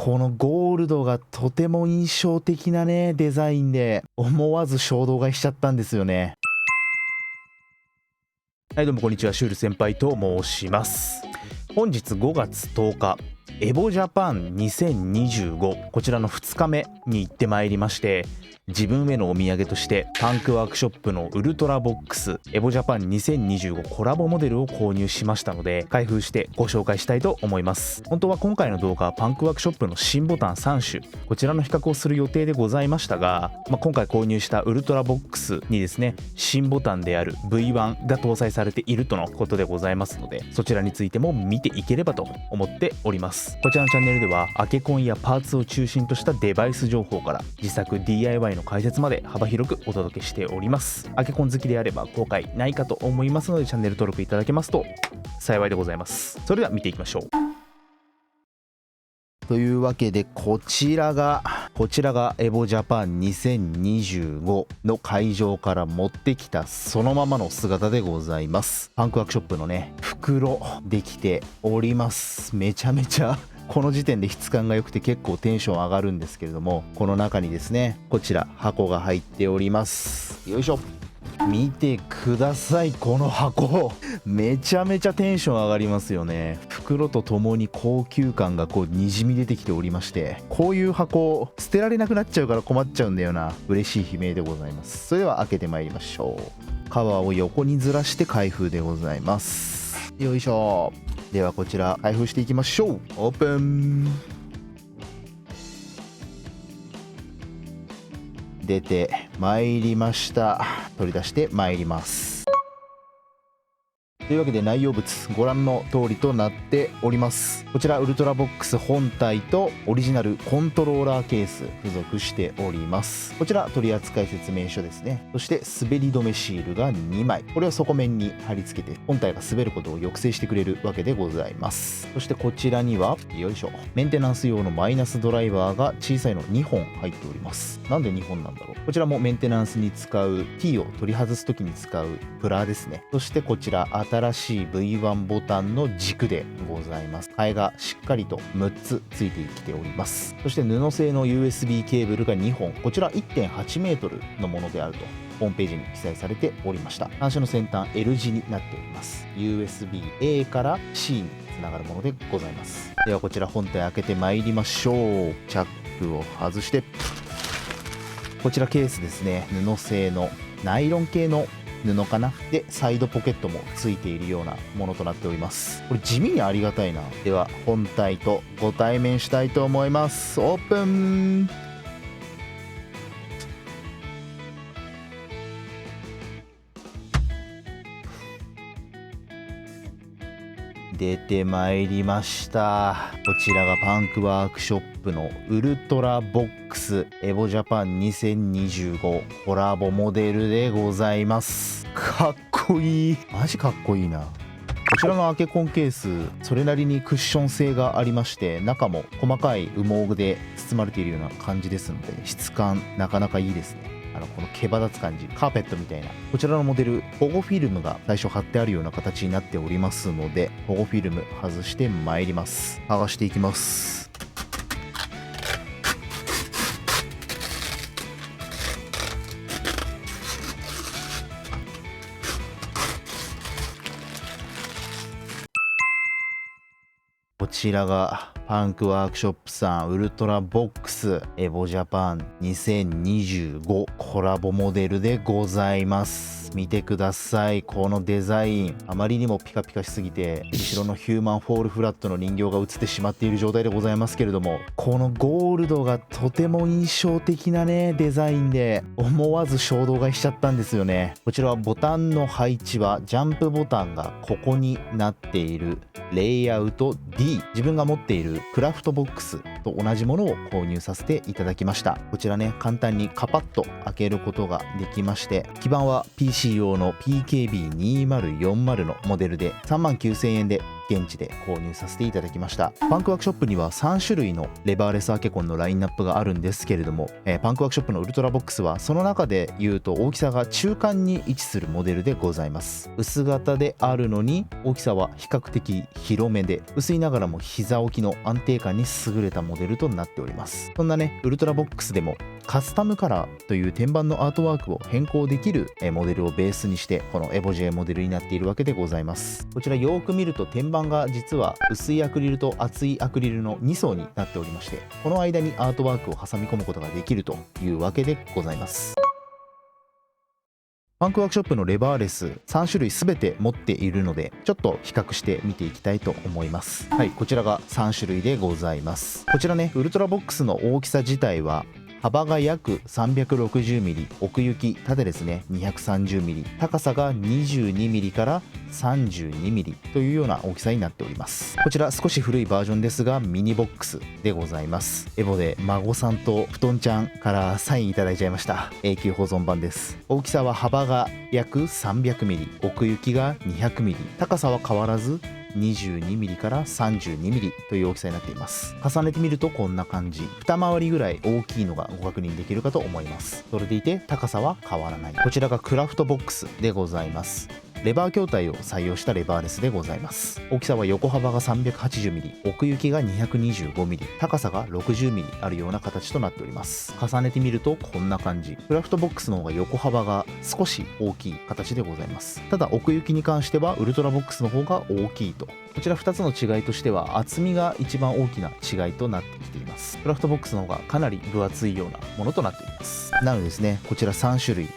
このゴールドがとても印象的なねデザインで、思わず衝動買いしちゃったんですよね。はい、どうもこんにちは、シュール先輩と申します。本日5月10日エボジャパン2025、こちらの2日目に行ってまいりまして、自分へのお土産としてパンクワークショップのウルトラボックスエボジャパン2025コラボモデルを購入しましたので、開封してご紹介したいと思います。本当は今回の動画はパンクワークショップの新ボタン3種、こちらの比較をする予定でございましたが、今回購入したウルトラボックスにですね、新ボタンである V1 が搭載されているとのことでございますので、そちらについても見ていければと思っております。こちらのチャンネルではアケコンやパーツを中心としたデバイス情報から自作 DIYの解説まで幅広くお届けしております。アケコン好きであれば後悔ないかと思いますので、チャンネル登録いただけますと幸いでございます。それでは見ていきましょう。というわけでこちらがエボジャパン2025の会場から持ってきたそのままの姿でございます。パンクワークショップのね袋できております。めちゃめちゃこの時点で質感が良くて結構テンション上がるんですけれども、この中にですねこちら箱が入っております。よいしょ、見てください、この箱めちゃめちゃテンション上がりますよね。袋とともに高級感がこうにじみ出てきておりまして、こういう箱捨てられなくなっちゃうから困っちゃうんだよな。嬉しい悲鳴でございます。それでは開けてまいりましょう。カバーを横にずらして開封でございます。よいしょ。ではこちら開封していきましょう。オープン。出てまいりました。取り出してまいります。というわけで内容物ご覧の通りとなっております。こちらウルトラボックス本体とオリジナルコントローラーケース付属しております。こちら取扱説明書ですね。そして滑り止めシールが2枚、これを底面に貼り付けて本体が滑ることを抑制してくれるわけでございます。そしてこちらにはよいしょ、メンテナンス用のマイナスドライバーが小さいの2本入っております。なんで2本なんだろう。こちらもメンテナンスに使う T を取り外す時に使うプラーですね。そしてこちら新しい V1 ボタンの軸でございます。替えがしっかりと6つついてきております。そして布製の USB ケーブルが2本、こちら 1.8 メートルのものであるとホームページに記載されておりました。端子の先端 L 字になっております。 USB-A から C につながるものでございます。ではこちら本体開けてまいりましょう。チャックを外して、こちらケースですね、布製のナイロン系の布かな。でサイドポケットもついているようなものとなっております。これ地味にありがたいな。では本体とご対面したいと思います。オープン。出てまいりました。こちらがパンクワークショップのウルトラボックスエボジャパン2025コラボモデルでございます。かっこいい、マジかっこいいな。こちらのアケコンケースそれなりにクッション性がありまして、中も細かい羽毛で包まれているような感じですので、質感なかなかいいですね。この毛羽立つ感じ、カーペットみたいな。こちらのモデル保護フィルムが最初貼ってあるような形になっておりますので、保護フィルム外してまいります。剥がしていきます。こちらがパンクワークショップさんウルトラボックスエボジャパン2025コラボモデルでございます。見てください、このデザインあまりにもピカピカしすぎて後ろのヒューマンフォールフラットの人形が映ってしまっている状態でございますけれども、このゴールドがとても印象的なねデザインで思わず衝動買いしちゃったんですよね。こちらはボタンの配置はジャンプボタンがここになっているレイアウト D、 自分が持っているクラフトボックスと同じものを購入させていただきました。こちらね簡単にカパッと開けることができまして、基板は PC 用の PKB2040 のモデルで 39,000 円で現地で購入させていただきました。パンクワークショップには3種類のレバーレスアケコンのラインナップがあるんですけれども、パンクワークショップのウルトラボックスはその中で言うと大きさが中間に位置するモデルでございます。薄型であるのに大きさは比較的広めで、薄いながらも膝置きの安定感に優れたモデルとなっております。そんなねウルトラボックスでもカスタムカラーという天板のアートワークを変更できるモデルをベースにしてこのエボ J モデルになっているわけでございます。こちらよーく見ると天板が実は薄いアクリルと厚いアクリルの2層になっておりまして、この間にアートワークを挟み込むことができるというわけでございます。パンクワークショップのレバーレス3種類全て持っているので、ちょっと比較して見ていきたいと思います。はい、こちらが3種類でございます。こちらねウルトラボックスの大きさ自体は幅が約 360mm、 奥行き縦ですね 230mm、 高さが 22mm から 32mm というような大きさになっております。こちら少し古いバージョンですがミニボックスでございます。エボで孫さんと布団ちゃんからサインいただいちゃいました。永久保存版です。大きさは幅が約 300mm、 奥行きが 200mm、 高さは変わらず22mm から 32mm という大きさになっています。重ねてみるとこんな感じ、二回りぐらい大きいのがご確認できるかと思います。それでいて高さは変わらない。こちらがクラフトボックスでございます。レバー筐体を採用したレバーレスでございます。大きさは横幅が 380mm、 奥行きが 225mm、 高さが 60mm あるような形となっております。重ねてみるとこんな感じ。クラフトボックスの方が横幅が少し大きい形でございます。ただ奥行きに関してはウルトラボックスの方が大きいと。こちら2つの違いとしては厚みが一番大きな違いとなってきています。クラフトボックスの方がかなり分厚いようなものとなっています。なのでですねこちら3種類、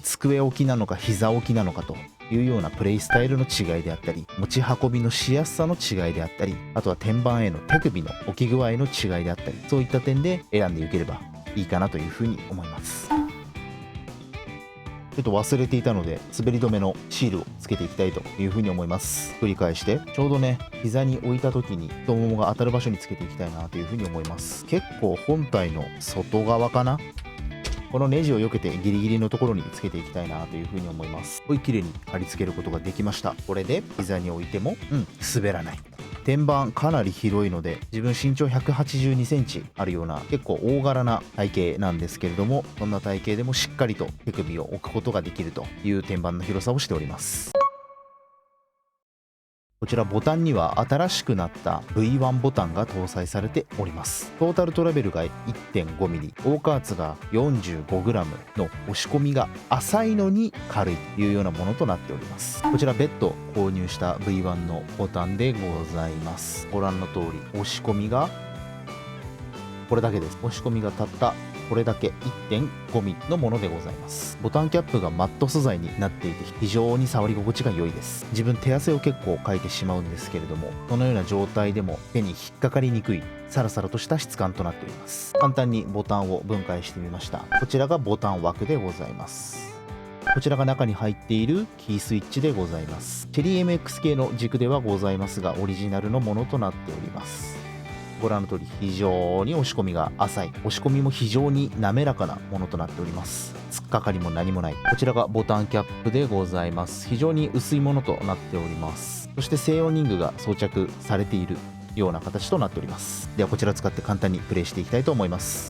机置きなのか膝置きなのかというようなプレイスタイルの違いであったり、持ち運びのしやすさの違いであったり、あとは天板への手首の置き具合の違いであったり、そういった点で選んでいければいいかなというふうに思います。ちょっと忘れていたので滑り止めのシールをつけていきたいというふうに思います。繰り返してちょうどね膝に置いた時に太ももが当たる場所につけていきたいなというふうに思います。結構本体の外側かな、このネジを避けてギリギリのところにつけていきたいなというふうに思います。綺麗に貼り付けることができました。これで膝に置いても滑らない。天板かなり広いので、自分身長182センチあるような結構大柄な体型なんですけれども、そんな体型でもしっかりと手首を置くことができるという天板の広さをしております。こちらボタンには新しくなった V1 ボタンが搭載されております。トータルトラベルが 1.5mm、 大加圧が 45g の押し込みが浅いのに軽いというようなものとなっております。こちら別途購入した V1 のボタンでございます。ご覧の通り押し込みがこれだけです。押し込みがたったこれだけ 1.5mm のものでございます。ボタンキャップがマット素材になっていて非常に触り心地が良いです。自分手汗を結構かいてしまうんですけれども、このような状態でも手に引っかかりにくいサラサラとした質感となっております。簡単にボタンを分解してみました。こちらがボタン枠でございます。こちらが中に入っているキースイッチでございます。チェリー MX 系の軸ではございますがオリジナルのものとなっております。ご覧の通り非常に押し込みが浅い、押し込みも非常に滑らかなものとなっております。突っかかりも何もない。こちらがボタンキャップでございます。非常に薄いものとなっております。そして静音リングが装着されているような形となっております。ではこちらを使って簡単にプレイしていきたいと思います。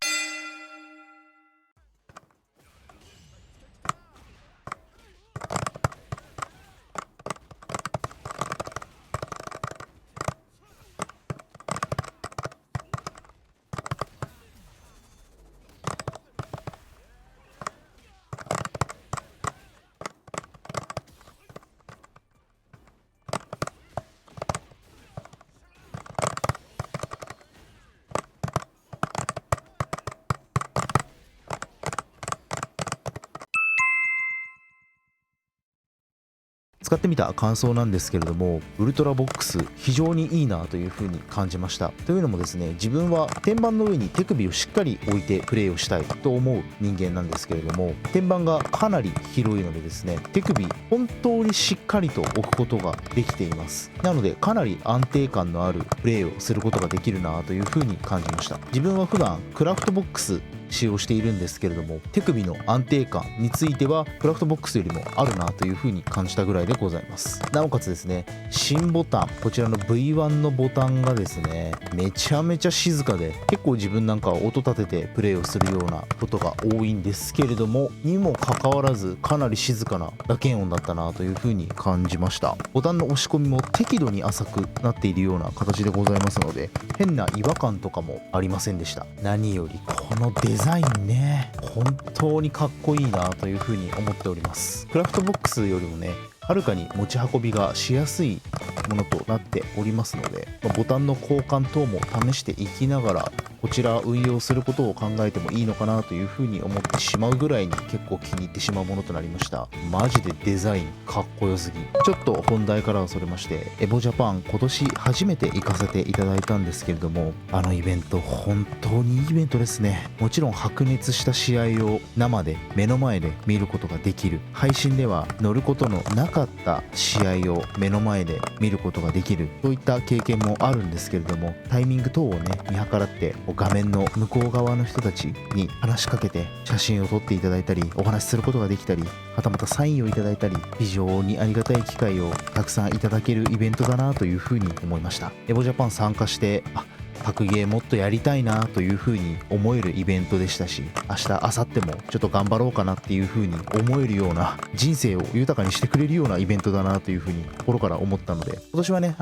使ってみた感想なんですけれども、ウルトラボックス非常にいいなというふうに感じました。というのもですね、自分は天板の上に手首をしっかり置いてプレイをしたいと思う人間なんですけれども、天板がかなり広いのでですね、手首本当にしっかりと置くことができています。なのでかなり安定感のあるプレイをすることができるなというふうに感じました。自分は普段クラフトボックス使用しているんですけれども、手首の安定感についてはクラフトボックスよりもあるなというふうに感じたぐらいでございます。なおかつですね、新ボタン、こちらの V1 のボタンがですね、めちゃめちゃ静かで、結構自分なんか音立ててプレイをするようなことが多いんですけれども、にもかかわらずかなり静かな打鍵音だったなというふうに感じました。ボタンの押し込みも適度に浅くなっているような形でございますので、変な違和感とかもありませんでした。何よりこのデザインね、本当にかっこいいなというふうに思っております。クラフトボックスよりもね、はるかに持ち運びがしやすいものとなっておりますので、ボタンの交換等も試していきながらこちら運用することを考えてもいいのかなというふうに思ってしまうぐらいに結構気に入ってしまうものとなりました。マジでデザインかっこよすぎ。ちょっと本題からはそれまして、エボジャパン今年初めて行かせていただいたんですけれども、あのイベント本当にいいイベントですね。もちろん白熱した試合を生で目の前で見ることができる、配信では乗ることのなかった試合を目の前で見ることができる、そういった経験もあるんですけれども、タイミング等をね見計らって画面の向こう側の人たちに話しかけて写真を撮っていただいたり、お話しすることができたり、はたまたサインをいただいたり、非常にありがたい機会をたくさんいただけるイベントだなというふうに思いました。エボジャパン参加して、格ゲーもっとやりたいなという風に思えるイベントでしたし、明日明後日もちょっと頑張ろうかなっていう風に思えるような、人生を豊かにしてくれるようなイベントだなという風に心から思ったので、今年はね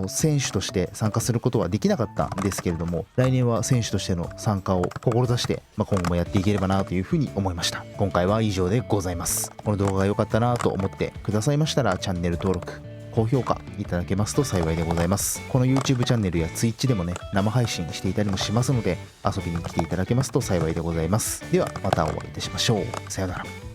選手として参加することはできなかったんですけれども、来年は選手としての参加を志して、今後もやっていければなという風に思いました。今回は以上でございます。この動画が良かったなと思ってくださいましたら、チャンネル登録高評価いただけますと幸いでございます。この YouTube チャンネルや Twitch でもね、生配信していたりもしますので、遊びに来ていただけますと幸いでございます。ではまたお会いいたしましょう。さようなら。